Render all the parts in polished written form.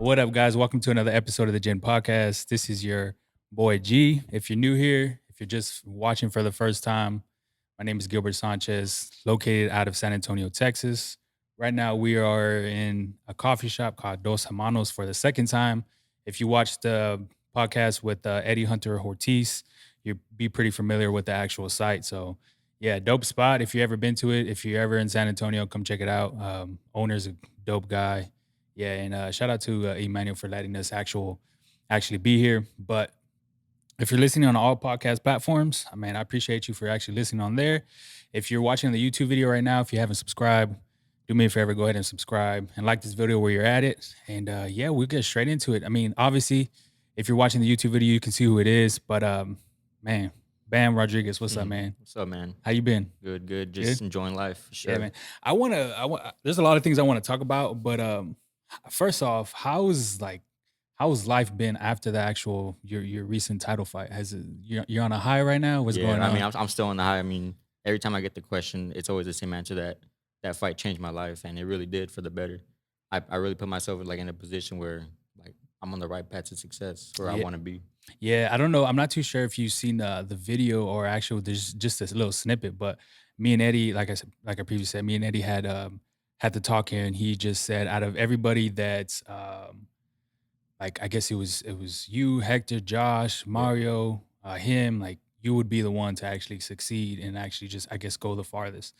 What up, guys? Welcome to another episode of the Gen Podcast. This is your boy G. If you're new here, if you're just watching for the first time, my name is Gilbert Sanchez, located out of San Antonio, Texas. Right now, we are in a coffee shop called Dos Hermanos for the second time. If you watched the podcast with Eddie Hunter Ortiz, you'd be pretty familiar with the actual site. So, yeah, dope spot. If you've ever been to it, if you're ever in San Antonio, come check it out. Owner's a dope guy. Yeah, and shout out to Emmanuel for letting us actually be here. But if you're listening on all podcast platforms, I appreciate you for actually listening on there. If you're watching the YouTube video right now, if you haven't subscribed, do me a favor, go ahead and subscribe and like this video where you're at it. And yeah, we'll get straight into it. I mean, obviously, if you're watching the YouTube video, you can see who it is. But man, Bam Rodriguez, what's up, man? What's up, man? How you been? Good. Just enjoying life, for sure. Yeah, man. I want. There's a lot of things I want to talk about, but first off, how's life been after the actual your recent title fight? Has it you're on a high right now? What's going on? I mean, I'm still on the high. I mean, every time I get the question, it's always the same answer that fight changed my life, and it really did for the better. I really put myself in a position where I'm on the right path to success, where I Yeah. want to be. Yeah, I don't know. I'm not too sure if you've seen the video or actual. There's just this little snippet, but me and Eddie, like I said, like I previously said, me and Eddie had the talk here, and he just said out of everybody that's like I guess it was you, Hector, Josh, Yeah. Mario, him, like you would be the one to actually succeed and actually just I guess go the farthest.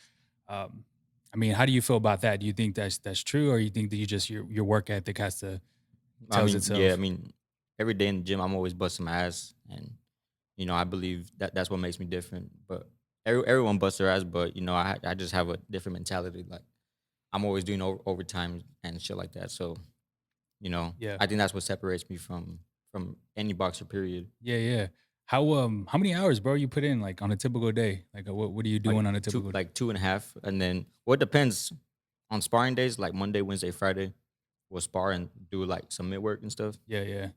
Um, I mean, how do you feel about that? Do you think that's true, or you think that your work ethic has to tells I itself? mean, every day in the gym, I'm always busting my ass, and I believe that's what makes me different. But everyone busts their ass, but I just have a different mentality. Like I'm always doing overtime and shit like that. So Yeah, I think that's what separates me from any boxer. Period. yeah. How many hours, bro, you put in like on a typical day? Like what are you Like doing on a typical day? 2.5, and then it depends on sparring days. Like Monday, Wednesday, Friday, we'll spar and do like some mid work and stuff, Yeah.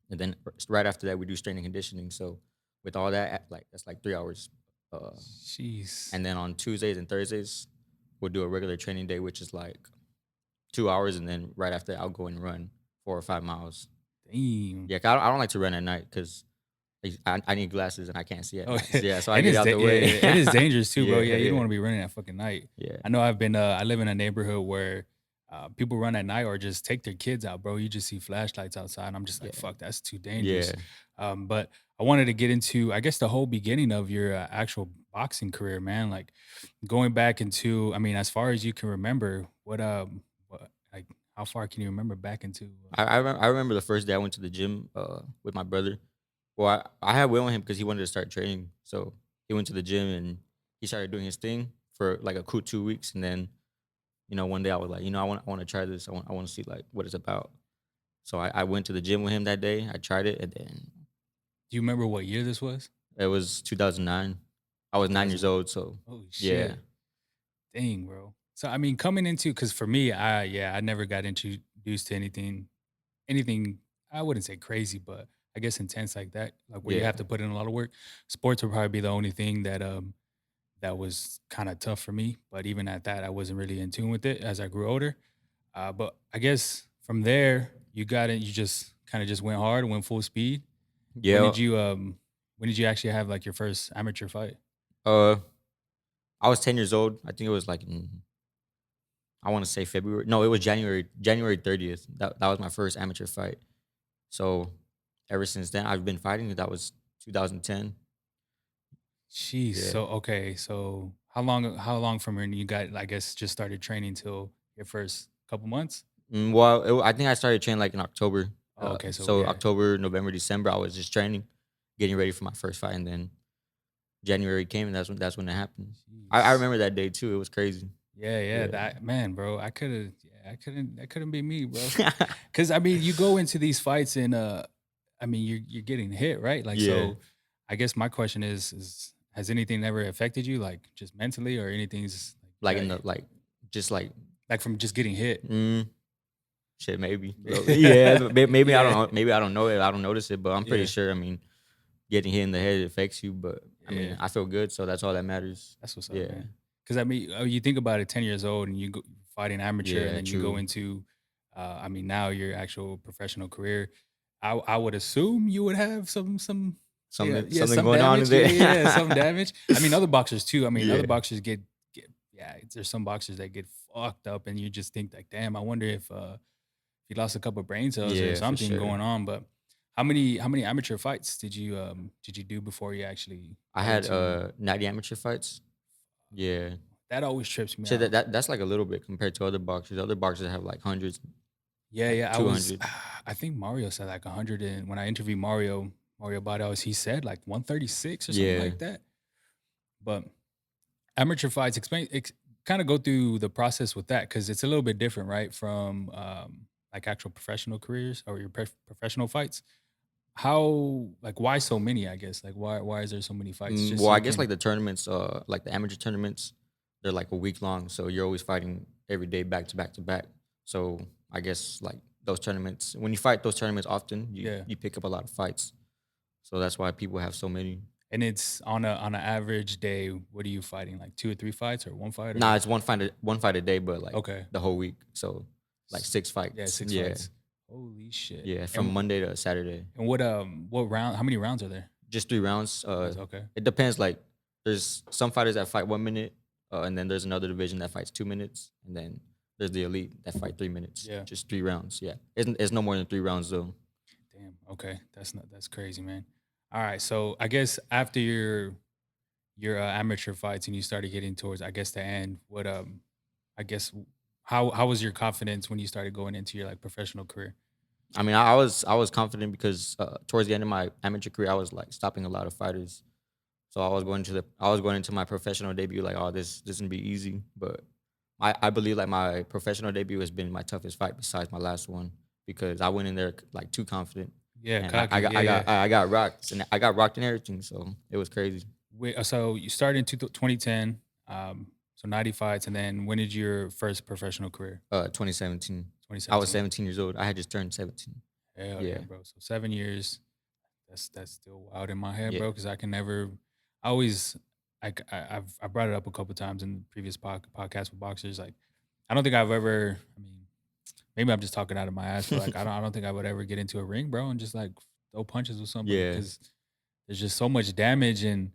and then right after that we do strength and conditioning. So with all that, that's like 3 hours. Uh, Jeez. and then on Tuesdays and Thursdays, we'll do a regular training day, which is like 2 hours, and then right after that, I'll go and run 4 or 5 miles. Damn. Yeah, 'cause I don't like to run at night because I need glasses and I can't see at Oh, night. Yeah, so I it get is. out the way. It is dangerous too, bro. Yeah, Yeah, you don't yeah, want to be running at fucking night. yeah, I know I've been. I live in a neighborhood where people run at night or just take their kids out, bro. You just see flashlights outside, and I'm just like, yeah, fuck, that's too yeah. dangerous. But I wanted to get into, I guess, the whole beginning of your actual boxing career, man. Like going back into, I mean, as far as you can remember, what like, how far can you remember back into? I remember the first day I went to the gym with my brother. Well, I had went with him because he wanted to start training. So he went to the gym and he started doing his thing for like a cool 2 weeks, and then one day I was like, I want to try this. I want to see like what it's about. So I went to the gym with him that day. I tried it, and then Do you remember what year this was? it was 2009. I was 9 years 2000. old. So Holy yeah, shit. Dang, bro. So I mean, coming into because for me, I never got introduced to anything. I wouldn't say crazy, but I guess intense like that, like where you yeah, have to put in a lot of work. Sports would probably be the only thing that was kind of tough for me. But even at that, I wasn't really in tune with it as I grew older. But I guess from there, you got it. You just kind of just went hard, went full speed. When yeah. did you when did you actually have like your first amateur fight? Uh, I was 10 years old. I think it was like I want to say February. No, it was January 30th. That was my first amateur fight. So ever since then, I've been fighting. That was 2010. Jeez. Yeah. So okay. So how long from when you got I guess just started training till your first couple months? Well, I think I started training like in October. Oh, okay. So So yeah. October, November, December, I was just training, getting ready for my first fight, and then January came, and that's when it happened. I Jeez. remember that day too. It was crazy. Yeah. Yeah. That man, bro. I could have. Yeah, I couldn't. That couldn't be me, bro. Because I mean, you go into these fights and I mean, you're getting hit, right? Like Yeah. so. I guess my question is has anything ever affected you, like just mentally, or anything's Like like in the just like like from just getting hit? mm, shit, maybe. Yeah, maybe I don't Yeah. know. Maybe I don't know it. I don't notice it, but I'm pretty Yeah. sure. I mean, getting hit in the head affects you, but I Yeah. mean, I feel good, so that's all that matters. That's what's up, Yeah, man. Because I mean, you think about it, 10 years old, and you go fighting amateur, and yeah, then you go true. into I mean, now your actual professional career, I would assume you would have some yeah, Something some going on damage. in Yeah, there. yeah, yeah, some damage. I mean, other boxers too. I mean, other Yeah. boxers get yeah. There's some boxers that get fucked up, and you just think like, damn, I wonder if he lost a couple brain cells or Yeah, for something sure. going on. But how many amateur fights did you do before you actually I got had into? 90 amateur fights. Yeah. That always trips me So out. that's like a little bit compared to other boxers. Other boxers have like hundreds, Yeah, like yeah. 200. I think Mario said like 100, and when I interviewed Mario Barrios, he said like 136 or something Yeah. like that. But amateur fights, kind of go through the process with that because it's a little bit different, right? From like actual professional careers or your professional fights. How like why so many? I guess like why is there so many fights? Just Well, so I you guess like can. the tournaments, like the amateur tournaments, they're like a week long. So you're always fighting every day, back to back to back. So I guess like those tournaments, when you fight those tournaments often, Yeah. you pick up a lot of fights. So that's why people have so many. And it's on an average day. What are you fighting? Like two or three fights or one fight Nah, or it's one fight a day, but like okay. the whole week. So like six Yeah, fights. six Yeah. fights. Holy shit. Yeah. From Monday to Saturday. And what round? How many rounds are there? Just 3 rounds. That's okay. It depends. Like there's some fighters that fight 1 minute, and then there's another division that fights 2 minutes, and then there's the elite that fight 3 minutes. Yeah. Just 3 rounds. Yeah. It's no more than 3 rounds though. Damn. Okay. That's crazy, man. All right. So I guess after your amateur fights and you started getting towards I guess the end, what I guess how was your confidence when you started going into your like professional career? I mean, I was confident because towards the end of my amateur career, I was like stopping a lot of fighters. So I was going into my professional debut like, oh, this gonna be easy. But I believe like my professional debut has been my toughest fight besides my last one because I went in there like too confident Yeah, and cocky. Yeah, yeah. I got rocked and I got rocked and everything. So it was crazy. Wait, so you started in 2010, so 90 fights, and then when did your first professional career? 2017. I was 2017. 17 years old. I had just turned 17. Hell yeah, Yeah, bro. So 7 years. That's still wild in my head, yeah, bro. Because I can never. I always. I brought it up a couple times in the previous podcast with boxers. Like, I don't think I've ever. I mean, maybe I'm just talking out of my ass, but like, I don't think I would ever get into a ring, bro, and just like throw punches with somebody yeah. because there's just so much damage and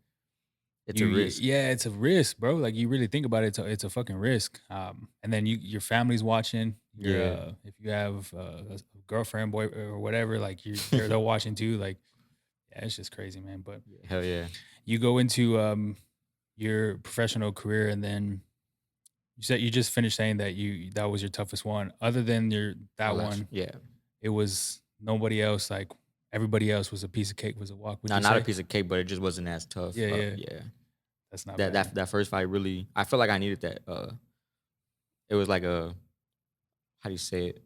It's a risk. yeah, it's a risk, bro. Like you really think about it, it's a fucking risk. And then your family's watching. Yeah, If you have a girlfriend, boy, or whatever, like they're watching too. Like, yeah, it's just crazy, man. But hell yeah. you go into your professional career, and then you said you just finished saying that that was your toughest one. Other than My that last, one, yeah. it was nobody else. Like everybody else was a piece of cake, was a walk. Would No, you not a say? piece of cake, but it just wasn't as tough. Yeah, yeah. Yeah, That's not that bad. that first fight really, I feel like I needed that. It was like how do you say it,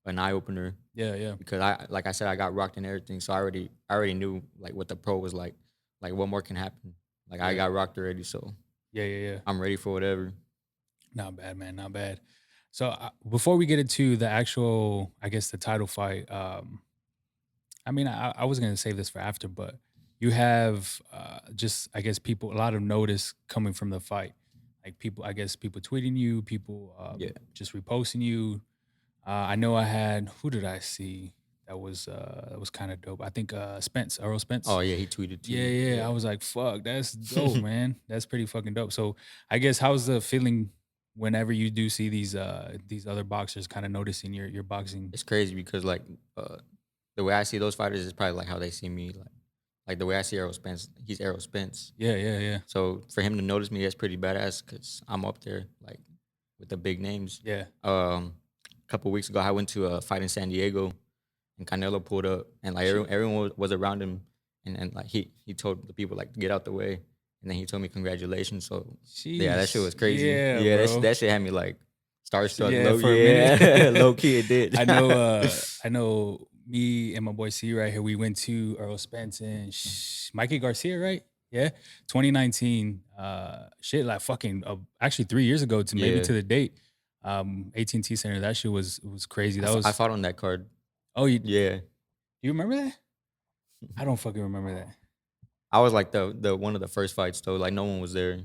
an eye opener Yeah, yeah, because like I said, I got rocked and everything, so I already knew like what the pro was like what more can happen. Like I yeah, got rocked already, so yeah, yeah, yeah. I'm ready for whatever. Not bad, man. Not bad. So before we get into the actual, I guess the title fight, I mean, I was gonna save this for after, but you have just, I guess, people a lot of notice coming from the fight, like people, I guess, people tweeting you, people Yeah, just reposting you. I know I had who did I see that was kind of dope. I think Spence, Earl Spence. oh yeah, he tweeted Yeah, too. yeah. I was like, fuck, that's dope, man. That's pretty fucking dope. So I guess how's the feeling whenever you do see these other boxers kind of noticing your boxing? It's crazy because like uh the way I see those fighters is probably like how they see me. Like the way I see Errol Spence, he's Errol Spence. Yeah, yeah, yeah. So for him to notice me, that's pretty badass because I'm up there like with the big names. Yeah. A couple weeks ago, I went to a fight in San Diego, and Canelo pulled up, and like Shit. everyone was around him, and like he told the people like to get out the way, and then he told me congratulations. So yeah, that shit Jeez. was crazy. Yeah, Yeah, bro. that shit had me like starstruck. Yeah, Low, for a yeah, minute. low key it did. I know me and my boy C right here, we went to Earl Spence and Mikey Garcia, right? Yeah. 2019. Shit, like fucking actually 3 years ago to maybe Yeah, to the date. AT&T Center. That shit was crazy. That I was fought on that card. oh do Yeah, you remember that? I don't fucking remember that. I was like the one of the first fights though. Like no one was there.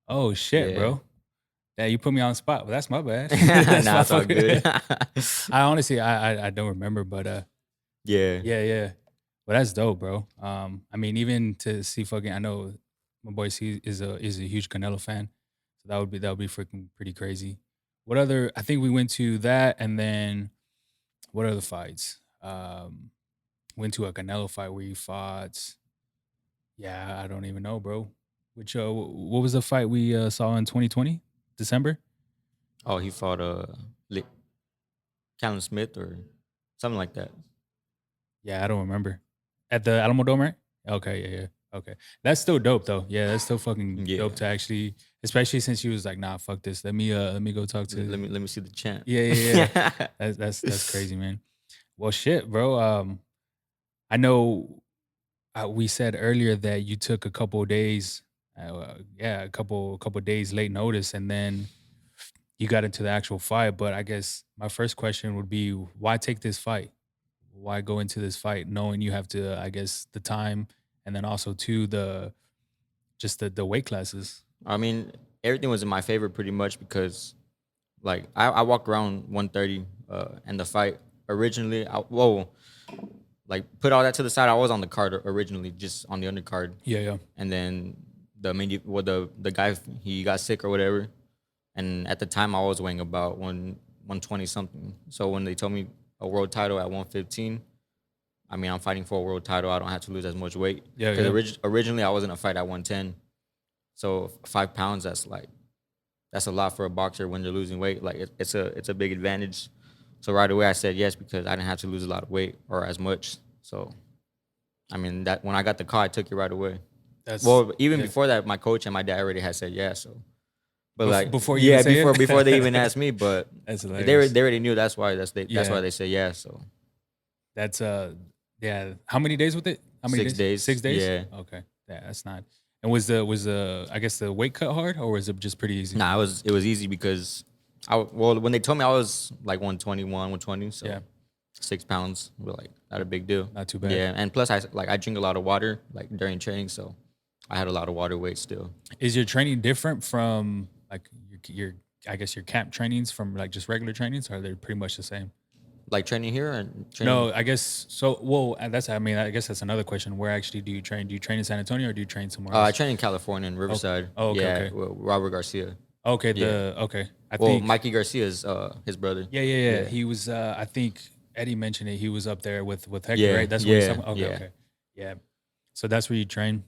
Oh shit, Yeah, bro. Yeah, you put me on the spot, but that's my bad. Nah, it's all good. I honestly, I don't remember, but Yeah. yeah. Well, that's dope, bro. I mean, even to see fucking, I know my boy C is a huge Canelo fan, so that would be freaking pretty crazy. What other? I think we went to that, and then what other fights? Went to a Canelo fight where you fought. Yeah, I don't even know, bro. Which what was the fight we saw in 2020 December? Oh, he fought Li- Callum Smith or something like that. Yeah, I don't remember. At the Alamo Dome, right? Okay, yeah. Okay. That's still dope though. Yeah, that's still fucking Yeah. dope to actually, especially since she was like, nah, fuck this. Let me go talk to Let me see the champ. Yeah. That's crazy, man. Well shit, bro. I know we said earlier that you took a couple of days, a couple days late notice, and then you got into the actual fight. But I guess my first question would be, why take this fight? Why go into this fight knowing you have to, I guess, the time, and then also too the weight classes. I mean, everything was in my favor pretty much because, like, I walked around 130, and the fight originally, like, put all that to the side. I was on the card originally, just on the undercard, Yeah. and then the guy, he got sick or whatever, and at the time I was weighing about 120 something. So when they told me a world title at 115, I mean, I'm fighting for a world title. I don't have to lose as much weight. Yeah, Because originally I was in a fight at 110. So 5 pounds, that's a lot for a boxer when they're losing weight. Like it's a big advantage. So right away I said yes because I didn't have to lose a lot of weight or as much. So I mean that when I got the call, I took it right away. Even before that, my coach and my dad already had said yes. So, but like before you even say it? before they even asked me, but That's they hilarious. already knew. That's why that's Yeah. why they said yes. So That's yeah. How many days with it? How many 6 days. 6 days? Yeah. Okay. Yeah, that's not. And was the I guess the weight cut hard, or was it just pretty easy? Nah, it was easy because when they told me I was like 121, 120, so Yeah. 6 pounds were like not a big deal. Not too bad. Yeah, and plus I drink a lot of water like during training, so I had a lot of water weight still. Is your training different from like your I guess your camp trainings from like just regular trainings, or are they pretty much the same? Like training here and training. No, I guess so. Well, I guess that's another question. Where actually do you train? Do you train in San Antonio or do you train somewhere else? I train in California in Riverside. Oh, okay, yeah, okay. with Robert Garcia. Okay, Yeah. okay. I Well, think Mikey Garcia is his brother. yeah. He was. I think Eddie mentioned it. He was up there with Hector, Yeah, right? That's where he's yeah, talking. Okay, yeah. okay, yeah. So that's where you train.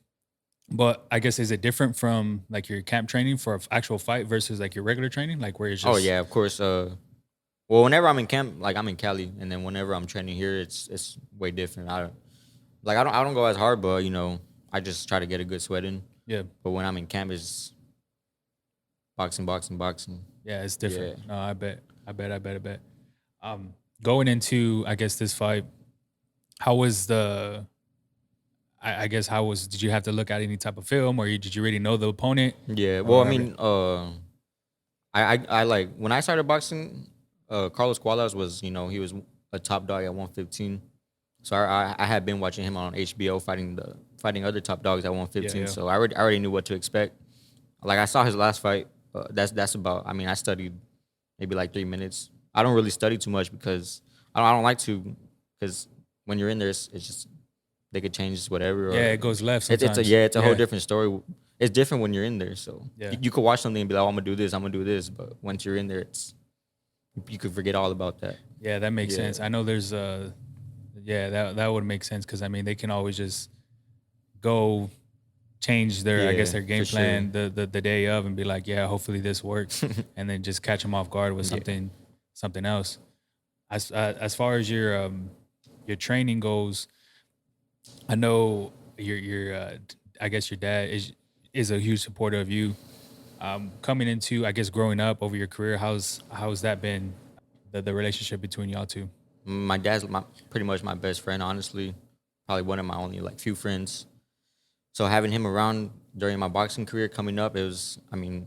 But I guess is it different from like your camp training for an actual fight versus like your regular training, like where it's just Oh yeah, of course. Well, whenever I'm in camp, like I'm in Cali, and then whenever I'm training here, it's way different. I don't go as hard, but I just try to get a good sweat in. yeah, But when I'm in camp, it's boxing. yeah, it's different. No, I bet. Going into I guess this fight, how was the? I guess did you have to look at any type of film, or did you already know the opponent? Yeah. Or Well, I whatever? mean, I like when I started boxing. Carlos Cuadras was, he was a top dog at 115. So I had been watching him on HBO fighting other top dogs at 115. Yeah. So I already knew what to expect. Like I saw his last fight. That's about. I mean, I studied maybe like 3 minutes. I don't really study too much because I don't like to, because when you're in there, it's just they could change whatever. Or, Yeah, it goes left It's sometimes. it's a whole different story. It's different when you're in there. So Yeah. you could watch something and be like, oh, I'm gonna do this. But once you're in there, you could forget all about that. Yeah, that makes Yeah. sense. I know there's that would make sense because I mean they can always just go change their I guess Yeah, their game for plan the day of and be like, yeah, hopefully this works, and then just catch them off guard with Yeah. something else. As far as your training goes, I know your I guess your dad is a huge supporter of you. Coming into I guess growing up over your career, how's that been the relationship between y'all two? My dad's pretty much my best friend, honestly. Probably one of my only like few friends. So having him around during my boxing career coming up, it was. I mean,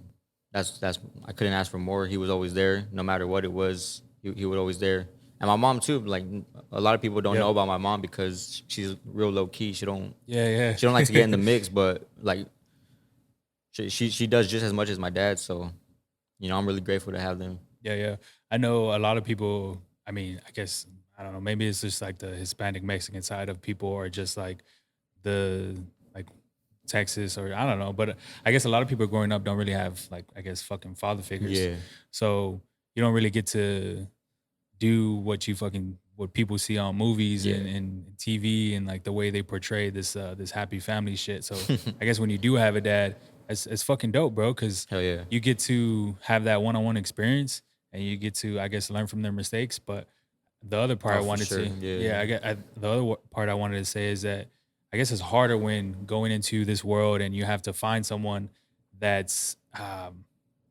that's I couldn't ask for more. He was always there, no matter what it was. He was always there. And my mom too. Like a lot of people don't Yeah. know about my mom because she's real low key. She don't Yeah. like to get in the mix, but like she does just as much as my dad. So I'm really grateful to have them. Yeah. I know a lot of people. I mean, I guess I don't know. Maybe it's just like the Hispanic Mexican side of people, or just like the like Texas, or I don't know. But I guess a lot of people growing up don't really have like, I guess, fucking father figures. Yeah. So you don't really get to do what people see on movies Yeah. and TV, and like the way they portray this this happy family shit. So I guess when you do have a dad, it's fucking dope, bro, because Hell yeah. you get to have that one-on-one experience, and you get to, I guess, learn from their mistakes. But the other part Oh, I for wanted sure. to, Yeah. the other part I wanted to say is that I guess it's harder when going into this world and you have to find someone that's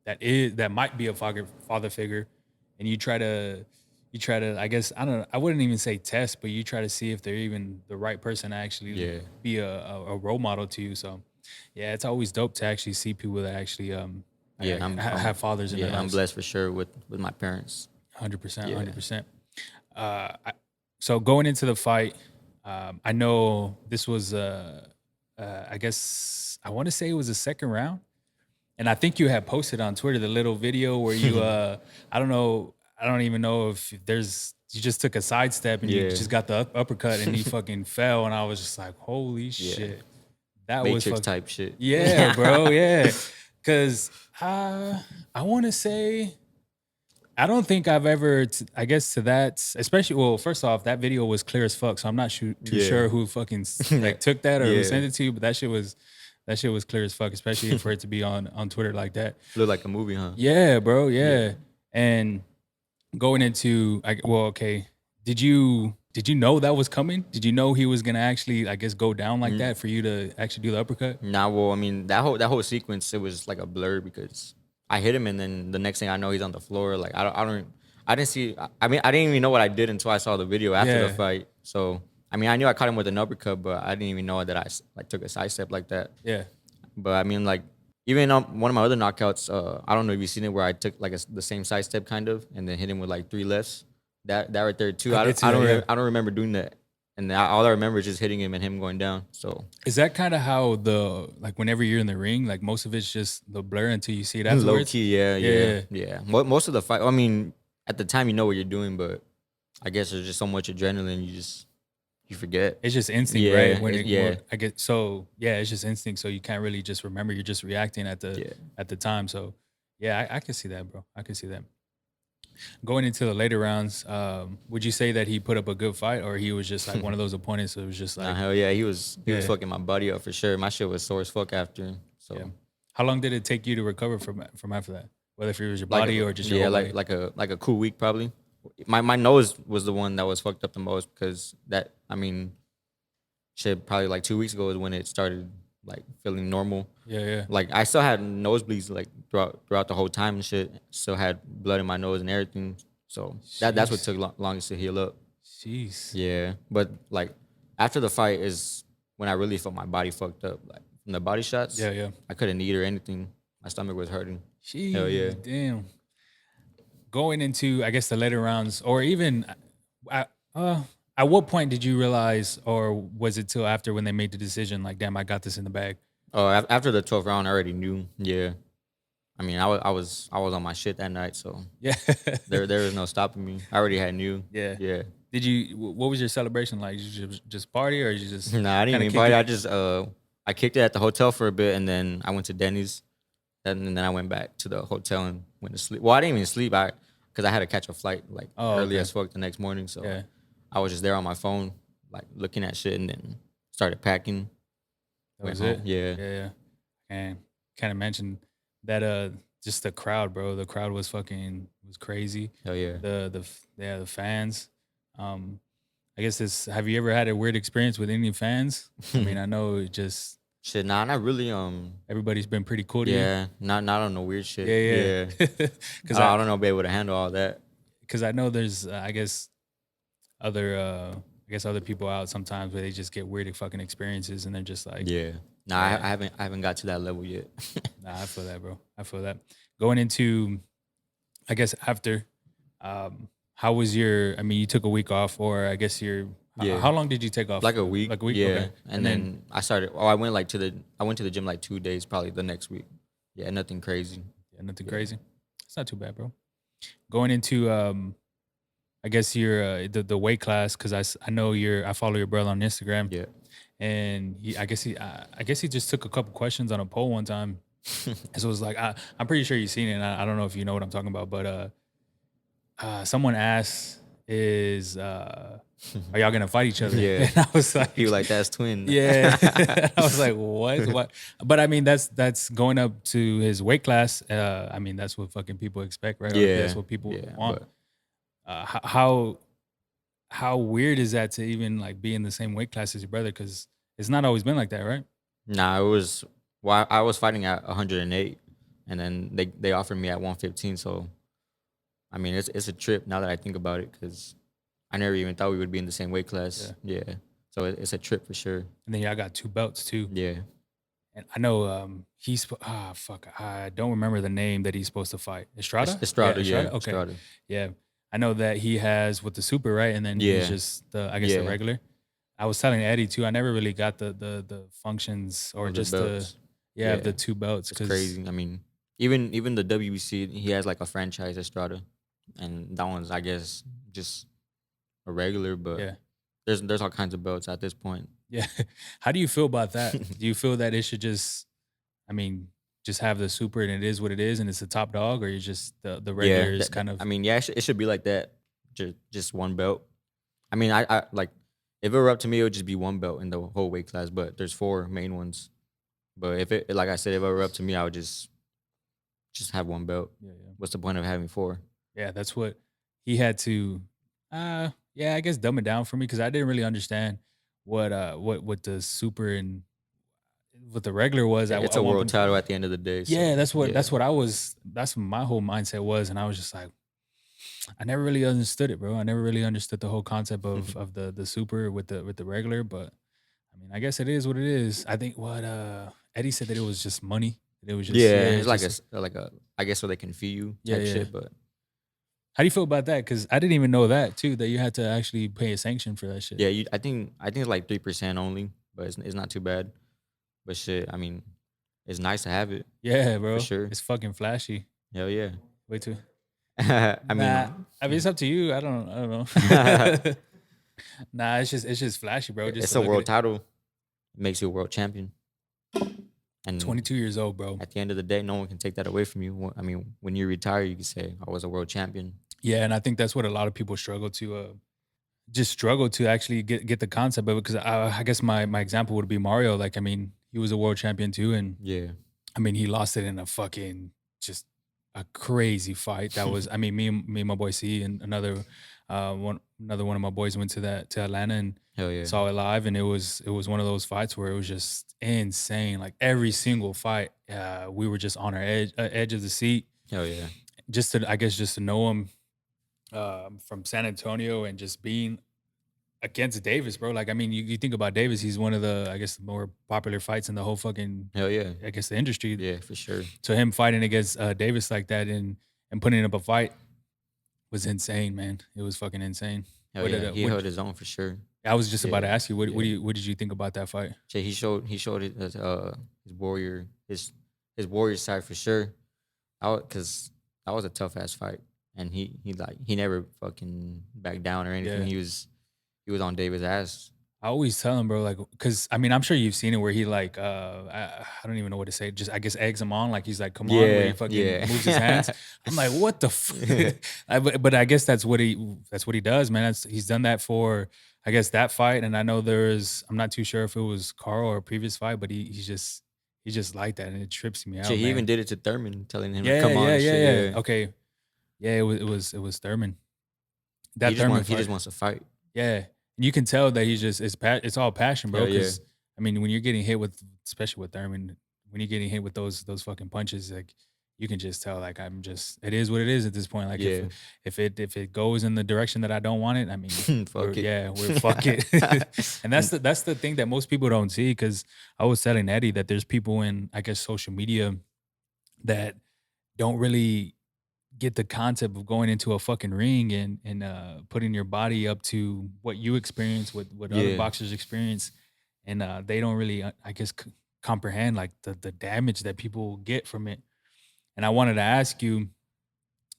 that might be a father figure, and you try to, I guess, I don't know, I wouldn't even say test, but you try to see if they're even the right person to actually Yeah. be a role model to you. So yeah, it's always dope to actually see people that actually Yeah. have fathers in their I'm lives. blessed for sure with my parents. 100%, Yeah. 100%. So going into the fight, I know this was, I guess I want to say it was the second round, and I think you had posted on Twitter the little video where you, I don't know, I don't even know if you just took a sidestep and you Yeah. just got the uppercut and he fucking fell, and I was just like, holy shit, that was Matrix fucking, type shit. yeah, bro, yeah, because I want to say. I don't think I've ever, I guess, to that, especially, well, first off, that video was clear as fuck, so I'm not too Yeah. sure who fucking like took that or who Yeah. sent it to you, but that shit was clear as fuck, especially for it to be on Twitter like that. Look like a movie, huh? Yeah, bro, yeah. Yeah. And going into, well, okay, did you know that was coming? Did you know he was gonna actually, I guess, go down like that for you to actually do the uppercut? Nah, well, I mean, that whole sequence, it was like a blur because I hit him, and then the next thing I know, he's on the floor. Like I didn't see. I mean, I didn't even know what I did until I saw the video after Yeah. the fight. So I mean, I knew I caught him with an uppercut, but I didn't even know that I like took a side step like that. Yeah. But I mean, like even on one of my other knockouts, I don't know if you've seen it where I took like the same side step kind of, and then hit him with like 3 lefts. That right there too. I did see that, yeah. I don't remember doing that, and all I remember is just hitting him and him going down. So Is that kind of how like whenever you're in the ring, like most of it's just the blur until you see it low afterwards? key, yeah. Most of the fight, I mean, at the time you know what you're doing, but I guess there's just so much adrenaline, you forget. It's just instinct, Yeah, right? I get so yeah, it's just instinct. So you can't really just remember. You're just reacting at the time. So yeah, I can see that, bro. I can see that. Going into the later rounds, would you say that he put up a good fight, or he was just like one of those opponents that was just Nah, like, hell yeah, he was Yeah. fucking my body up for sure. My shit was sore as fuck after. So yeah. How long did it take you to recover from after that? Whether if it was your like body or just your whole body? like a cool week probably. My nose was the one that was fucked up the most because I mean, shit, probably like 2 weeks ago is when it started like feeling normal. Yeah. Like I still had nosebleeds like throughout the whole time and shit. Still had blood in my nose and everything. So that's what Jeez. took longest to heal up. Jeez. Yeah, but like after the fight is when I really felt my body fucked up. Like from the body shots, Yeah. I couldn't eat or anything. My stomach was hurting. Jeez, Hell yeah. damn. Going into, I guess, the later rounds, or even, at what point did you realize, or was it till after when they made the decision, like, damn, I got this in the bag? Oh, after the 12th round, I already knew. Yeah, I mean, I was on my shit that night, so Yeah. there was no stopping me. I already had knew. Yeah. Yeah. Did you? What was your celebration like? Did you just party, or did you just? Nah, I didn't kinda even kick party. it? I just I kicked it at the hotel for a bit, and then I went to Denny's, and then I went back to the hotel and went to sleep. Well, I didn't even sleep. Because I had to catch a flight like early Okay. as fuck the next morning, so Yeah. I was just there on my phone, like looking at shit, and then started packing. That Went was it. home. Yeah. Yeah. And kind of mentioned that just the crowd, bro. The crowd was crazy. Hell yeah. The fans. I guess have you ever had a weird experience with any fans? I mean, I know it just Shit, nah, not really. everybody's been pretty cool to you. Yeah, not on no weird shit. Yeah. Because I don't know, be able to handle all that. I know there's I guess other people out sometimes where they just get weird fucking experiences and they're just like, Yeah. Nah, Yeah. I haven't got to that level yet. nah, I feel that, bro. I feel that. Going into, I guess after, how was your? I mean, you took a week off, or I guess Yeah. How long did you take off? Like a week. Like a week. Yeah. Okay. And then I started. Oh, I went to the gym like 2 days, probably the next week. Yeah, nothing crazy. Yeah, nothing crazy. It's not too bad, bro. Going into I guess your the weight class because I know I follow your brother on Instagram Yeah. and I guess he just took a couple questions on a poll one time. And so it was like I'm pretty sure you've seen it. And I don't know if you know what I'm talking about, but someone asked, "Is are y'all gonna fight each other?" Yeah. And I was like, He was like, that's twin. "Yeah." I was like, "What? What?" But I mean, that's going up to his weight class. I mean, that's what fucking people expect, right? Or that's Yeah. what people Yeah. want. But How weird is that to even like be in the same weight class as your brother? Because it's not always been like that, right? nah, it was well, I was fighting at 108 and then they offered me at 115. So I mean it's a trip now that I think about it because I never even thought we would be in the same weight class. Yeah. So it's a trip for sure. And then y'all got two belts too. Yeah. And I know fuck, I don't remember the name that he's supposed to fight. Estrada? Estrada, yeah. Estrada? Okay. Estrada. Yeah. I know that he has with the super, right? And then he's Yeah. just the the Yeah. regular. I was telling Eddie too, I never really got the functions or Of the just belts. of the two belts. It's crazy. I mean, even the WBC, he has like a franchise Estrada, and that one's I guess just a regular, but Yeah. there's all kinds of belts at this point. Yeah. How do you feel about that? Do you feel that it should just, I mean, just have the super and it is what it is and it's the top dog, or you just the regular is kind of I mean, yeah, it should be like that. Just one belt. I mean, I like if it were up to me, it would just be one belt in the whole weight class. But there's four main ones. But if it, like I said, if it were up to me, I would just have one belt. yeah, yeah. What's the point of having four? Yeah, that's what he had to yeah, I guess dumb it down for me because I didn't really understand what the super and what the regular was It's at a one world point. title at the end of the day. So, Yeah, that's yeah. what that's what my whole mindset was. And I was just like, I never really understood it, bro. I never really understood the whole concept of the super with the regular, but I mean, I guess it is what it is. I think what Eddie said that it was just money. That it was just Yeah, yeah, it's like just like a I guess so they can fee you yeah, type yeah. shit. But How do you feel about that? Because I didn't even know that too. That you had to actually pay a sanction for that shit. yeah, I think it's like 3% only, but it's not too bad. But shit, I mean, it's nice to have it Yeah, bro. for sure. It's fucking flashy. Hell yeah. Way too. I Nah, mean, I mean it's up to you. I don't know. Nah, it's just flashy, bro. Just it's to a look world at it. title. It makes you a world champion. And 22 years old, bro. at the end of the day, no one can take that away from you. I mean, when you retire, you can say, I was a world champion. Yeah, and I think that's what a lot of people struggle to just struggle to actually get the concept of it. Because I guess my example would be Mario. Like, I mean, he was a world champion too, and Yeah. I mean, he lost it in a fucking just a crazy fight. That was, I mean, me and my boy C and another one of my boys went to Atlanta and Hell yeah. saw it live, and it was one of those fights where it was just insane. Like every single fight, we were just on our edge of the seat, Hell yeah. just to I guess just to know him from San Antonio and just being against Davis, bro. Like, I mean, you think about Davis, he's one of the, I guess, the more popular fights in the whole fucking, Hell yeah. I guess, the industry. Yeah, for sure. So him fighting against Davis like that and putting up a fight was insane, man. It was fucking insane. Hell What yeah. did, He held his own for sure. I was just about to Yeah. ask you, what Yeah. what did you think about that fight? Shit, he showed his warrior side for sure. Cause that was a tough ass fight, and he never fucking backed down or anything. Yeah. He was on Davis' ass. I always tell him, bro, like, because I mean, I'm sure you've seen it where he like, I don't even know what to say. Just I guess eggs him on, like he's like, come on, where he Yeah, fucking yeah. moves his hands. I'm like, what the fuck? But I guess that's what he does, man. He's done that for I guess that fight, and I know I'm not too sure if it was Carl or a previous fight, but he's just like that, and it trips me out. Shit, he man. even did it to Thurman, telling him to Yeah, come on. yeah, And yeah, shit, yeah. Okay, yeah, it was Thurman. That He Thurman he fight. just wants to fight. Yeah, and you can tell that he's just it's all passion, bro. Hell yeah. Because I mean, when you're getting hit with, especially with Thurman, when you're getting hit with those fucking punches, like you can just tell, like it is what it is at this point. Like Yeah. if it goes in the direction that I don't want it, I mean, Fuck it. yeah, we're fuck it. And that's the thing that most people don't see. Because I was telling Eddie that there's people in I guess social media that don't really get the concept of going into a fucking ring and putting your body up to what you experience, what other Yeah. boxers experience, and they don't really, I guess, comprehend like the damage that people get from it. And I wanted to ask you,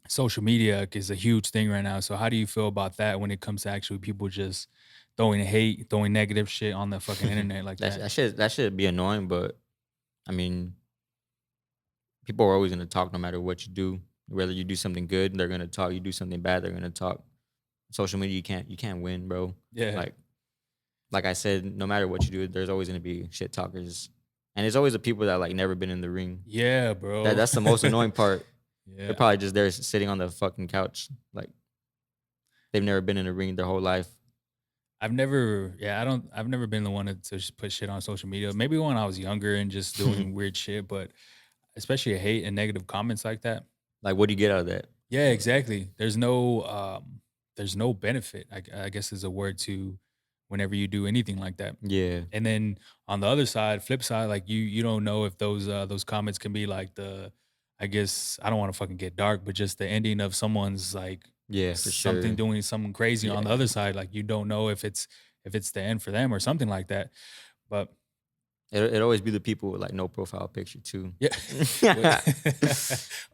social media is a huge thing right now. So how do you feel about that when it comes to actually people just throwing hate, throwing negative shit on the fucking internet like that? That should be annoying, but I mean, people are always gonna talk no matter what you do. Whether you do something good, they're gonna talk. You do something bad, they're gonna talk. Social media, you can't win, bro. Yeah. Like I said, no matter what you do, there's always gonna be shit talkers, and it's always the people that like never been in the ring. Yeah, bro. That's the most annoying part. Yeah. They're probably just there sitting on the fucking couch, like they've never been in the ring their whole life. I've never been the one to just put shit on social media. Maybe when I was younger and just doing weird shit, but especially hate and negative comments like that. Like, what do you get out of that? Yeah, exactly. There's no benefit, I guess is a word to whenever you do anything like that. Yeah, And then on the other side, flip side, like you don't know if those comments can be like I guess I don't want to fucking get dark, but just the ending of someone's like yeah, for sure. something doing something crazy on the Yeah, other side. Like you don't know if it's the end for them or something like that. But it always be the people with like no profile picture too, yeah,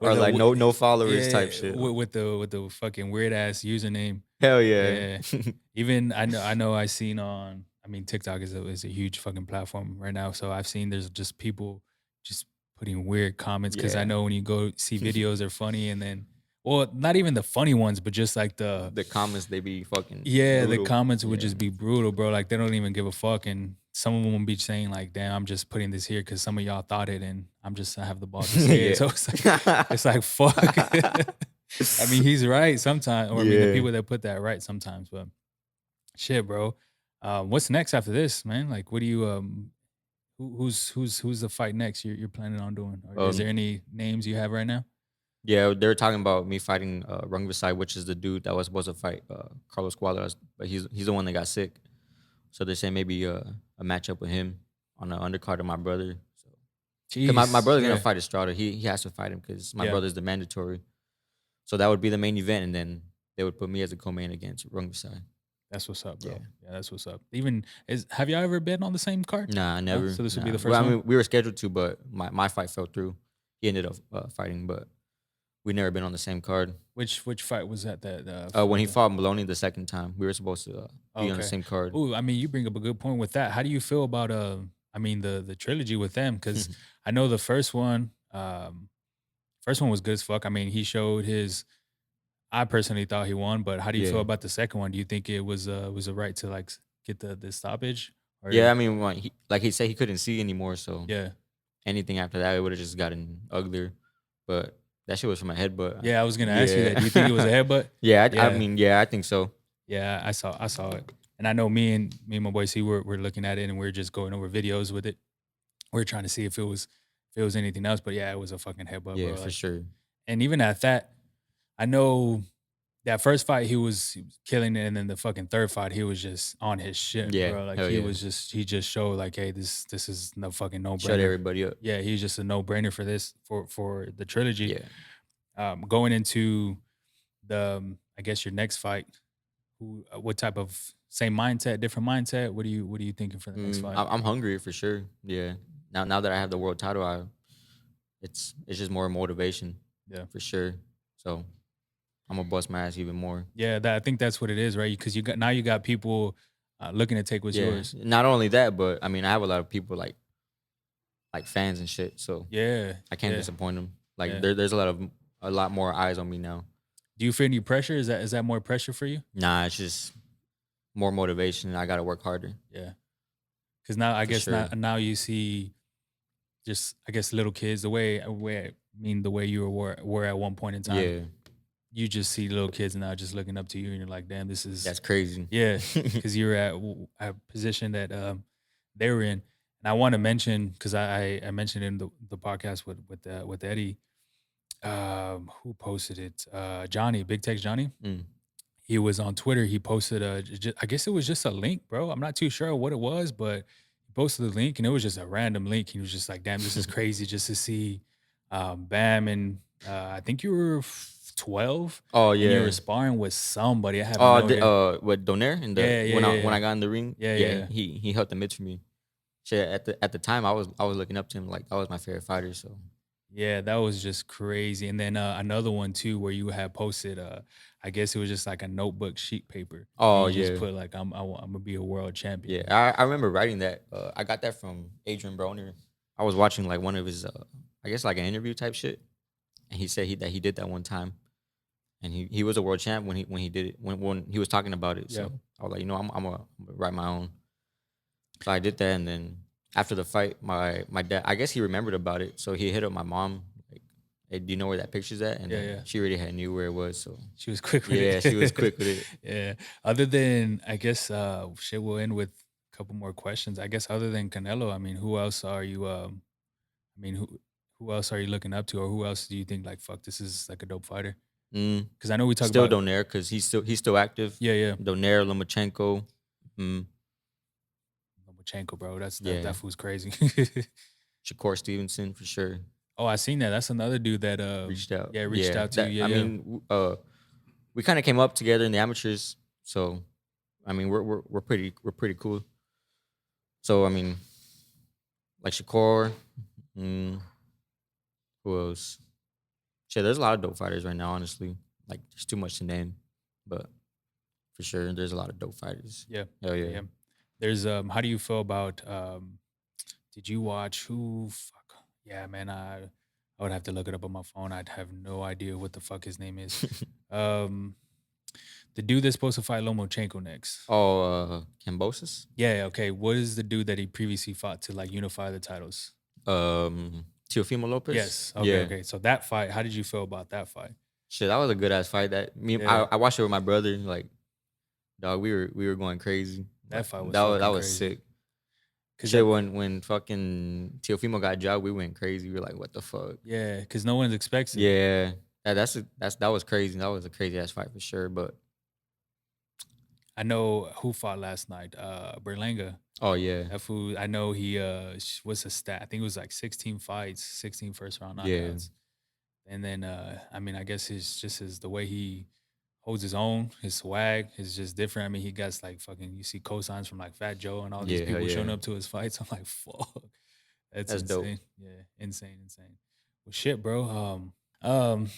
or like no followers yeah, type shit. with the fucking weird ass username. Hell yeah. Yeah. Even I seen on, I mean, TikTok is a huge fucking platform right now. So I've seen there's just people just putting weird comments because I Yeah. know when you go see videos, they're funny, and then, well, not even the funny ones, but just like The comments, they be fucking yeah, the brutal. comments would Yeah. just be brutal, bro. Like they don't even give a fuck, and some of them will be saying like, "Damn, I'm just putting this here because some of y'all thought it, and I have the balls to say it." So it's like fuck. I mean, he's right sometimes, or I mean, the Yeah. people that put that right sometimes. But shit, bro. What's next after this, man? Like, what do you who's the fight next? You're planning on doing? Or is there Um, any names you have right now? yeah, they were talking about me fighting Rungvisai, which is the dude that was supposed to fight Carlos Cuadras, but he's the one that got sick. So they're saying maybe a matchup with him on the undercard of my brother. So 'cause my Jeez, brother's yeah, gonna fight Estrada. He has to fight him because my yeah. brother's the mandatory. So that would be the main event, and then they would put me as a co-main against Rungvisai. That's what's up, bro. Yeah. Yeah, that's what's up. Even have y'all ever been on the same card? Nah, No? never. So this would be Nah. the Well, first I one? mean, we were scheduled to, but my fight fell through. He ended up fighting, but we never been on the same card. Which fight was that? When he fought Maloney the second time, we were supposed to be on the Okay. same card. Ooh, I mean, you bring up a good point with that. How do you feel about I mean, the trilogy with them? Because I know the first one was good as fuck. I mean, he showed his. I personally thought he won, but how do you feel Yeah. about the second one? Do you think it was a right to like get the stoppage? Or Yeah, I mean, like he said, he couldn't see anymore, so yeah, anything after that, it would have just gotten uglier. But that shit was from my head. But yeah. I was gonna ask you that. Do you think it was a Yeah. headbutt? Yeah, I Yeah. mean, yeah, I think so. Yeah, I saw it, and I know me and my boy C we're looking at it and we're just going over videos with it. We're trying to see if it was anything else, but yeah, it was a fucking headbutt, Yeah, bro. for Like, sure. and even at that, I know that first fight he was killing it, and then the fucking third fight he was just on his shit, Yeah, bro. Like hell yeah. he just showed like, hey, this is no fucking no Shut brainer. everybody up. Yeah, he's just a no brainer for this for the trilogy. Yeah. Going into the I guess your next fight, what type of same mindset, different mindset? What are you thinking for the next fight? I'm hungry for sure. Yeah. Now that I have the world title, it's just more motivation. Yeah. For sure. So I'm gonna bust my ass even more. Yeah, I think that's what it is, right? Because you got people looking to take what's Yeah. yours. Not only that, but I mean, I have a lot of people like fans and shit. So Yeah, I can't yeah. disappoint them. Like Yeah. there's a lot more eyes on me now. Do you feel any pressure? Is that more pressure for you? Nah, it's just more motivation. I gotta work harder. Yeah, because now I For guess sure. now you see just I guess little kids the way the way you were at one point in time. Yeah, You just see little kids now just looking up to you, and you're like, damn, this is that's crazy. yeah, because you're at a position that they were in. And I want to mention because I mentioned in the podcast with Eddie, who posted it? Johnny, Big Tex Johnny. Mm. He was on Twitter. He posted I guess it was just a link, bro. I'm not too sure what it was, but he posted the link and it was just a random link. He was just like, damn, this is crazy just to see Bam and I think you were 12 Oh and you yeah. were sparring with somebody. I have Oh, no idea. what Donaire and Yeah, when yeah. I got in the ring, Yeah, yeah. he held the mitts for me. Shit, at the time I was looking up to him like that was my favorite fighter. So Yeah, that was just crazy. And then another one too, where you had posted, I guess it was just like a notebook sheet paper, and Oh you just yeah, put like, I'm gonna be a world yeah. champion. I remember writing that. I got that from Adrian Broner. I was watching like one of his, I guess like an interview type shit, and he said that he did that one time, and he was a world champ when he did it when he was talking about it. Yeah. So I was like, I'm gonna write my own. So I did that, and then after the fight, my dad, I guess he remembered about it, so he hit up my mom like, "Hey, do you know where that picture's at?" And Yeah, then yeah. she already had knew where it was. So She was quick with yeah, she was it. quick with it. Yeah. Other than, I guess, shit, we'll end with a couple more questions. I guess other than Canelo, I mean, who else are you? I mean, who else are you looking up to, or who else do you think like, fuck, this is like a dope fighter? Mm, Because I know we talk Still about, Donaire because he's still active. yeah, yeah, Donaire, Lomachenko. Mm, Lomachenko, bro. That yeah, fool's crazy. Shakur Stevenson for sure. Oh, I seen that. That's another dude that Reached out. yeah, reached Yeah, out to you. that Yeah, I yeah. mean, we kind of came up together in the amateurs. So I mean, we're pretty cool. So I mean, like Shakur. Mm, who else? Shit, there's a lot of dope fighters right now. Honestly, like there's too much to name, but for sure, there's a lot of dope fighters. Yeah. Hell Yeah, yeah. yeah. There's how do you feel about did you watch who fuck yeah, man, I would have to look it up on my phone. I'd have no idea what the fuck his name is. Um the dude that's supposed to fight Lomachenko next. Oh, Cambosis. Yeah, yeah, okay. What is the dude that he previously fought to like unify the titles? Teofimo Lopez. Yes. Okay, Yeah. okay. So that fight, how did you feel about that fight? Shit, that was a good ass fight. That me, Yeah. I watched it with my brother. Like, dog, we were going crazy. That Like, fight was that fucking was crazy. sick. Cause Shit, that when fucking Teofimo got jobbed, we went crazy. We were like, what the fuck? yeah, because no one expects it. Yeah, that was crazy. That was a crazy ass fight for sure. But I know who fought last night. Berlanga. oh yeah, That fool, I know he what's the stat? I think it was like 16 fights, 16 first round yeah, knockouts. And then I mean, I guess his the way he holds his own, his swag is just different. I mean, he gets like fucking you see cosigns from like Fat Joe and all these yeah, hell people showing yeah. up to his fights. I'm like, fuck. That's That's dope. insane. Yeah, insane, insane. Well shit, bro. Um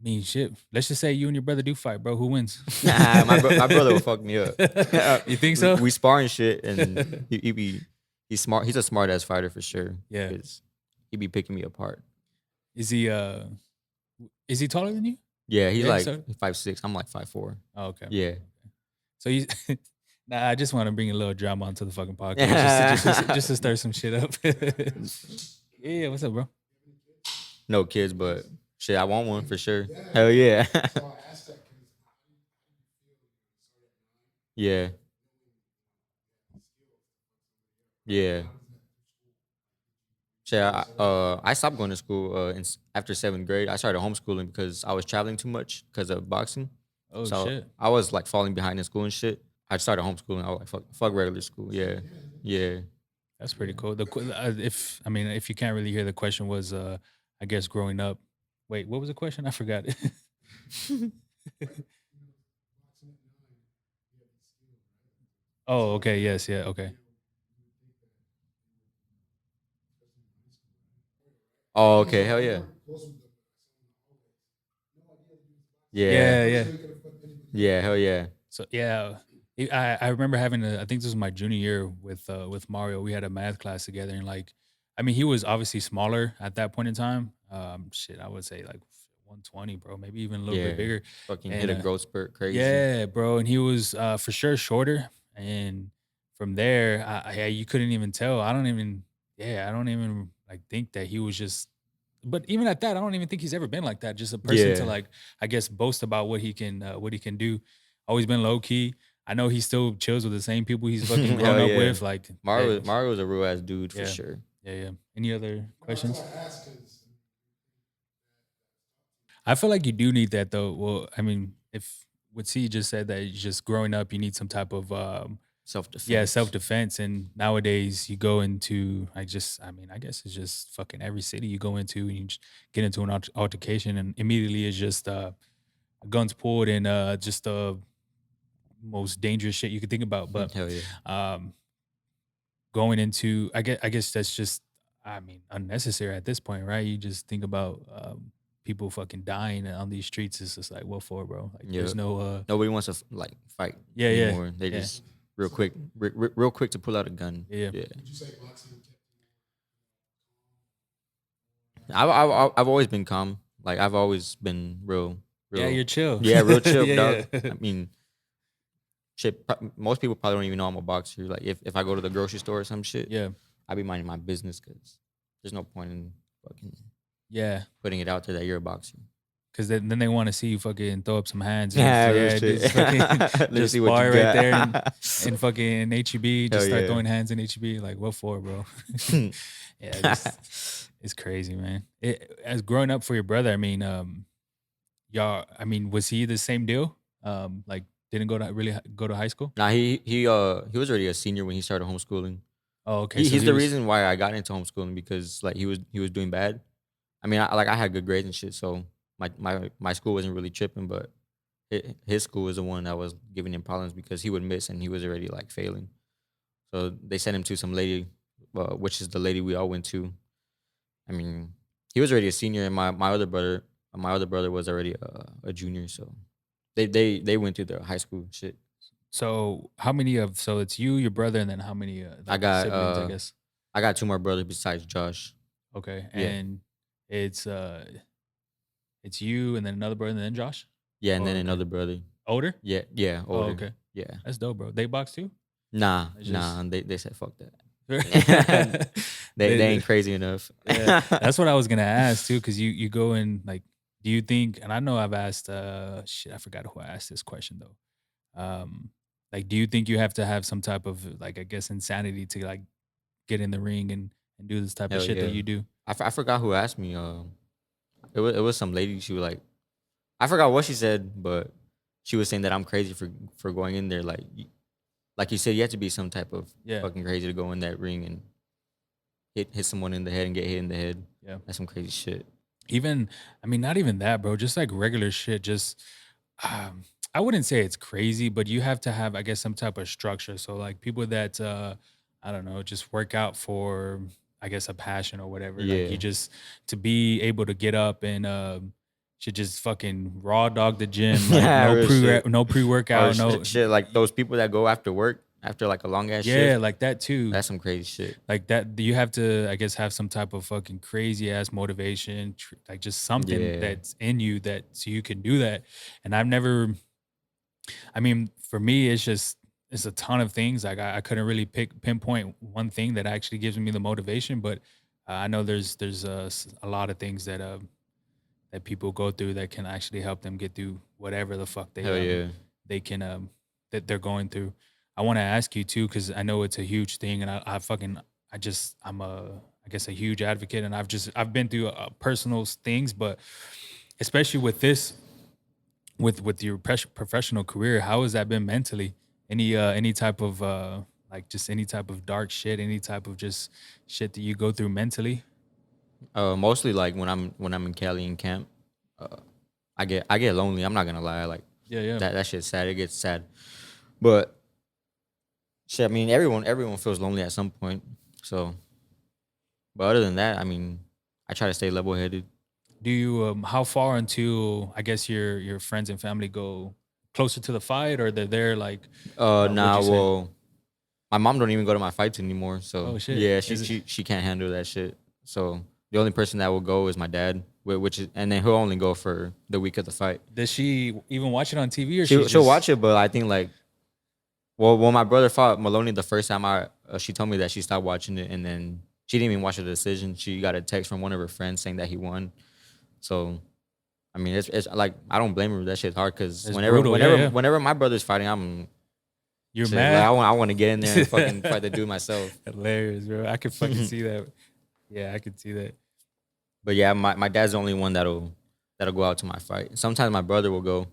I mean shit. Let's just say you and your brother do fight, bro. Who wins? My brother will fuck me up. You think we, so? we spar and shit, and he's smart. He's a smart ass fighter for sure. Yeah. 'Cause he be picking me apart. Is he is he taller than you? Yeah, he's Yeah, like so 5'6". I'm like 5'4". oh, okay. Yeah. So you nah, I just want to bring a little drama onto the fucking podcast just to stir some shit up. Yeah, what's up, bro? No kids, but shit, I want one for sure. Hell yeah. Yeah. Yeah. Shit, I stopped going to school after 7th grade. I started homeschooling because I was traveling too much because of boxing. Oh So shit. I was like falling behind in school and shit. I started homeschooling. I was like, fuck regular school. Yeah. Yeah. That's pretty cool. If I mean if you can't really hear the question was I guess growing up. Wait, what was the question? I forgot. Oh, okay. Yes, yeah, okay. Oh, okay. Hell yeah. Yeah. Yeah, yeah. Yeah. Hell yeah. So yeah, I remember having I think this was my junior year with Mario. We had a math class together, and like, I mean, he was obviously smaller at that point in time. Shit, I would say like 120, bro, maybe even a little bit Yeah. bigger. Fucking hit And a growth spurt crazy. yeah, bro, and he was for sure shorter. And from there, you couldn't even tell. I don't even like think that he was just. But even at that, I don't even think he's ever been like that. Just a person to Yeah. like, I guess, boast about what he can do. Always been low key. I know he still chills with the same people he's fucking grown Hell up yeah. with. Like, Mario was a real ass dude for yeah, sure. yeah, yeah. Any other questions? I feel like you do need that though. Well, I mean, if what C just said that just growing up, you need some type of Self yeah, defense. self-defense. And nowadays you go into I mean, I guess it's just fucking every city you go into and you just get into an altercation and immediately it's just guns pulled and just the most dangerous shit you could think about. But Hell yeah. um going into I guess that's just I mean, unnecessary at this point, right? You just think about people fucking dying on these streets. It's just like, what for, bro? Like, Yeah. there's no, Nobody wants to like fight yeah, yeah, anymore. They yeah, just real quick to pull out a gun. yeah. Yeah. I've always been calm. Like I've always been Yeah, you're chill. yeah, real chill, Yeah, dog. yeah. I mean, shit. Most people probably don't even know I'm a boxer. Like if I go to the grocery store or some shit, Yeah, I be minding my business because there's no point in fucking yeah. putting it out there that you're a boxer. Because then they want to see you fucking throw up some hands. And Yeah, real yeah, shit. just fucking Let me just see what spar you right got. there in fucking HEB. Hell Just start yeah. throwing hands in HEB. Like, what for, bro? Yeah, it's crazy, man. As growing up for your brother, I mean, y'all, I mean, was he the same deal? Like, didn't go to high school? Nah, he was already a senior when he started homeschooling. Oh, okay. So He's he the was reason why I got into homeschooling because like he was doing bad. I mean, I had good grades and shit, so my school wasn't really tripping, but his school was the one that was giving him problems because he would miss and he was already like failing. So they sent him to some lady, which is the lady we all went to. I mean, he was already a senior, and my other brother was already a junior. So they went through their high school shit. so so it's you, your brother, and then how many I like got siblings, I guess. I got two more brothers besides Josh. Okay. Yeah, And it's it's you and then another brother and then Josh? yeah, and Oh, then okay. another brother. Older? Yeah, yeah, Oh, older. okay. Yeah, That's dope, bro. They box too? nah, It's nah. just They said fuck that. They they, ain't crazy enough. yeah. That's what I was gonna ask too, because you go in like, do you think, and I know I've asked shit, I forgot who I asked this question though. Like, do you think you have to have some type of like, I guess, insanity to like get in the ring and do this type of Hell shit that yeah. you do? I forgot who asked me. It was some lady. She was like, I forgot what she said, but she was saying that I'm crazy for going in there. Like you said, you have to be some type of Yeah. fucking crazy to go in that ring and hit someone in the head and get hit in the head. Yeah. That's some crazy shit. Even, I mean, not even that, bro. Just like regular shit. Just, I wouldn't say it's crazy, but you have to have, I guess, some type of structure. So like people that, I don't know, just work out for, I guess, a passion or whatever. Like you Yeah. just to be able to get up and should just fucking raw dog the gym, like Yeah, real shit. no pre Or workout, no, shit like those people that go after work after like a long ass yeah, shift. like that too. That's some crazy shit. Like that, you have to, I guess, have some type of fucking crazy ass motivation, like just something Yeah. that's in you that so you can do that. And I've never, I mean, for me, it's a ton of things. Like I couldn't really pinpoint one thing that actually gives me the motivation, but I know there's a lot of things that people go through that can actually help them get through whatever the fuck Hell yeah. they can that they're going through. I want to ask you too, because I know it's a huge thing, and I'm I guess a huge advocate, and I've been through personal things, but especially with this, with your professional career, how has that been mentally? Any type of like just any type of dark shit, any type of just shit that you go through mentally? Mostly like when I'm in Cali in camp, uh, I get lonely. I'm not gonna lie. Like Yeah, yeah, that shit's sad. It gets sad. But shit, I mean everyone feels lonely at some point. So, but other than that, I mean, I try to stay level headed. Do you how far until I guess your friends and family go closer to the fight, or they're there like what'd Nah, you say? well, my mom don't even go to my fights anymore. So Oh shit. yeah, she Is it she she can't handle that shit. So the only person that will go is my dad, which is, and then he'll only go for the week of the fight. does she even watch it on TV, or She'll she's she'll just watch it, but I think like, well, when my brother fought Maloney the first time, she told me that she stopped watching it, and then she didn't even watch the decision. She got a text from one of her friends saying that he won. So I mean, it's like I don't blame her. That shit's hard because it's whenever brutal? Yeah, whenever yeah. whenever my brother's fighting, I'm You're shit, like mad. I want to get in there and fucking fight the dude myself. Hilarious, bro. I could fucking see that. Yeah, I could see that. But yeah, my dad's the only one that'll go out to my fight. Sometimes my brother will go.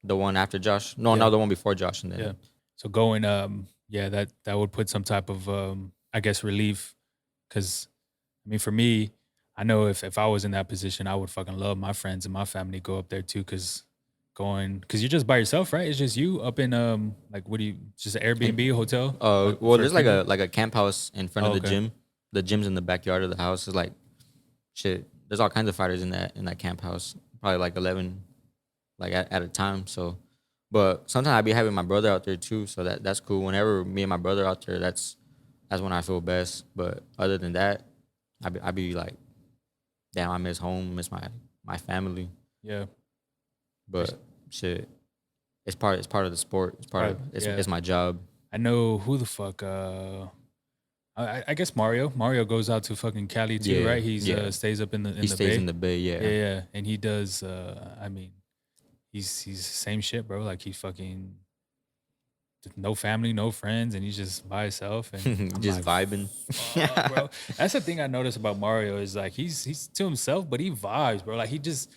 The one after Josh. No, Yeah, no, the one before Josh, and yeah. then So going, yeah, that would put some type of, I guess, relief. Because I mean, for me, I know if I was in that position, I would fucking love my friends and my family to go up there too. Because you're just by yourself, right? It's just you up in like what do you just an and Airbnb hotel, like well, for there's like people? a camp house in front Oh, of the okay. gym. the gyms in the backyard of the house is like shit. There's all kinds of fighters in that camp house. Probably like 11, like at a time. So, but sometimes I be having my brother out there too. So that's cool. Whenever me and my brother out there, that's when I feel best. But other than that, I be like, damn, I miss home, miss my family. Yeah. But shit, it's part of the sport. It's part of it's my job. I know who the fuck. I guess Mario. Mario goes out to fucking Cali too, right? He's stays up in the he stays in the bay. Yeah, and he does. I mean, he's the same shit, bro. Like he fucking no family, no friends, and he's just by himself and I'm just like, vibing. bro. That's the thing I noticed about Mario is like he's to himself, but he vibes, bro. Like he's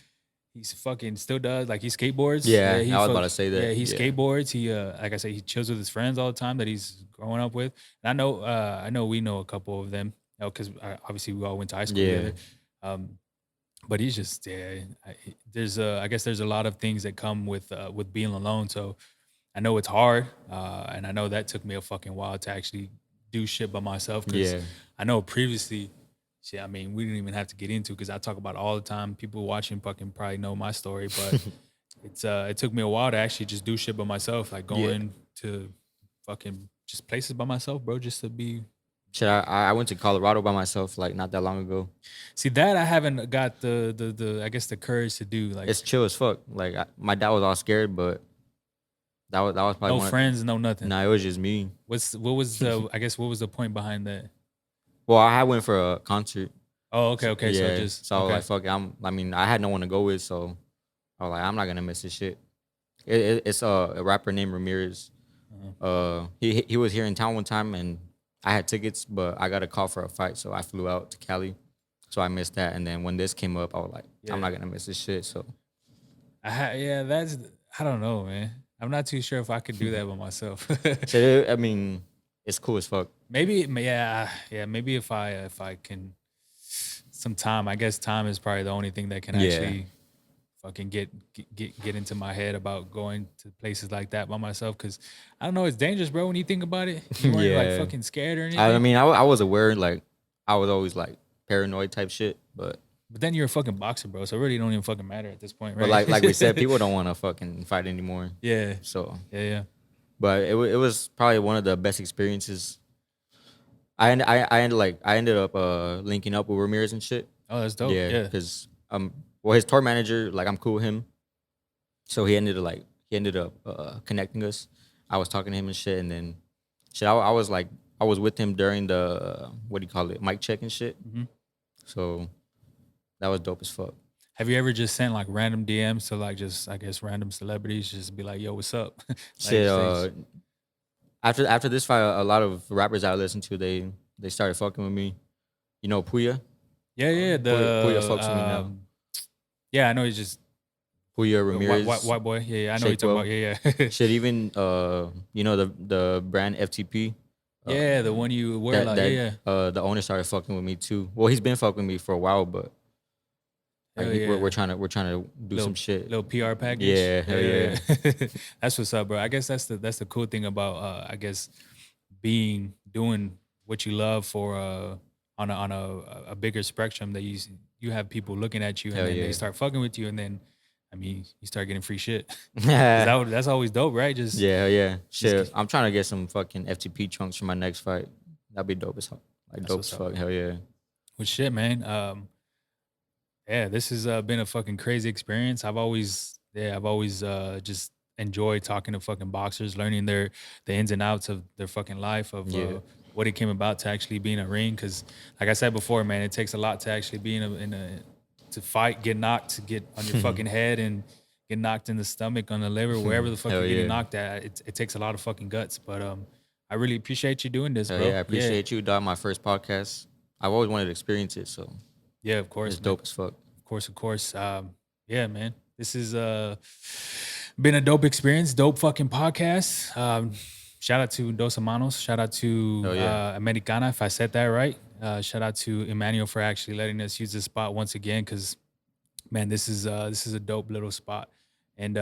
fucking still does like he skateboards. Yeah, I was about to say that. Yeah, he skateboards. He like I said, he chills with his friends all the time that he's growing up with. And I know we know a couple of them, because obviously we all went to high school together. But he's just there's I guess there's a lot of things that come with being alone. So I know it's hard, and I know that took me a fucking while to actually do shit by myself. Because I know previously, shit, I mean, we didn't even have to get into because I talk about it all the time. People watching fucking probably know my story, but it took me a while to actually just do shit by myself, like going to fucking just places by myself, bro, just to be. Shit, I went to Colorado by myself like not that long ago. See that I haven't got the I guess the courage to do. Like it's chill as fuck. Like my dad was all scared, but that was probably no friends, no nothing. Nah, it was just me. What was the point behind that? Well, I went for a concert. Oh, okay. Yeah, so I was like, fuck it. I mean, I had no one to go with, so I was like, I'm not gonna miss this shit. It's a rapper named Ramirez. He was here in town one time, and I had tickets, but I got a call for a fight, so I flew out to Cali. So I missed that, and then when this came up, I was like, I'm not gonna miss this shit. So, that's I don't know, man. I'm not too sure if I could do that by myself. So, I mean, it's cool as fuck. Maybe, maybe if I can, some time. I guess time is probably the only thing that can actually fucking get into my head about going to places like that by myself. Because I don't know, it's dangerous, bro. When you think about it, you weren't like fucking scared or anything. I mean, I was aware, like I was always like paranoid type shit, but then you're a fucking boxer, bro. So it really don't even fucking matter at this point, right? But like we said, people don't want to fucking fight anymore. Yeah. So yeah. But it was probably one of the best experiences. I ended up linking up with Ramirez and shit. Oh, that's dope. Yeah. Because his tour manager, like I'm cool with him, so he ended up connecting us. I was talking to him and shit, and then shit, I was with him during the what do you call it, mic check and shit. Mm-hmm. So that was dope as fuck. Have you ever just sent like random DMs to like just I guess random celebrities, just be like, "Yo, what's up?" Like, shit. After this fight, a lot of rappers I listened to, they started fucking with me. You know Puya? Yeah. Puya fucks with me now. Yeah, I know he's just Puya Ramirez, white boy. Yeah, I know you're talking about. Yeah. Shit, even you know the brand FTP. Yeah, the one you wear. The owner started fucking with me too. Well, he's been fucking with me for a while, but like, we're trying to do some shit. Little PR package. Yeah, hell yeah. That's what's up, bro. I guess that's the cool thing about I guess doing what you love for on a bigger spectrum, that you have people looking at you and then they start fucking with you, and then I mean you start getting free shit. That's always dope, right? Just shit. I'm trying to get some fucking FTP trunks for my next fight. That'd be dope as fuck. Like dope as fuck. Hell yeah. Well, shit, man. Yeah, this has been a fucking crazy experience. I've always just enjoyed talking to fucking boxers, learning the ins and outs of their fucking life, of what it came about to actually be in a ring. Because, like I said before, man, it takes a lot to actually be to fight, get knocked, to get on your fucking head, and get knocked in the stomach, on the liver, wherever the fuck you're getting knocked at. It takes a lot of fucking guts. But I really appreciate you doing this, bro. Yeah, I appreciate you, dog. My first podcast. I've always wanted to experience it, so. Yeah, of course. It's dope as fuck. Of course. Yeah, man. This has been a dope experience, dope fucking podcast. Shout out to Dos Hermanos. Shout out to Americana, if I said that right. Shout out to Emmanuel for actually letting us use this spot once again, because, man, this is a dope little spot. And,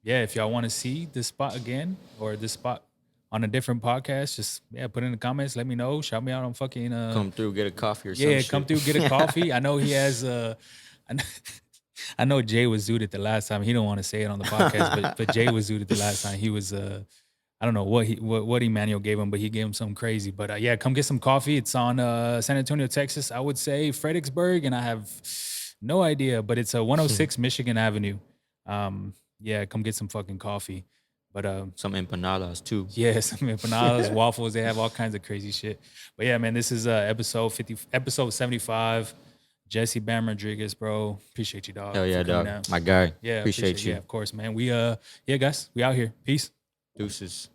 if y'all want to see this spot again, or this spot on a different podcast, just put in the comments. Let me know. Shout me out on fucking Come through, get a coffee or some yeah, shit. come through, get a coffee. I know he has I know, I know Jay was zooted the last time. He don't want to say it on the podcast, but Jay was zooted the last time. He was I don't know what Emmanuel gave him, but he gave him something crazy. But yeah, come get some coffee. It's on San Antonio, Texas. I would say Fredericksburg, and I have no idea, but it's 106 Michigan Avenue. Yeah, come get some fucking coffee. But some empanadas too. yeah, some empanadas, waffles. They have all kinds of crazy shit. But yeah, man, this is episode 75. Jesse Bam Rodriguez, bro. Appreciate you, dog. Hell yeah, for coming dog. out. My guy. Yeah, Appreciate you. Yeah, of course, man. We yeah, guys, we out here. Peace. Deuces.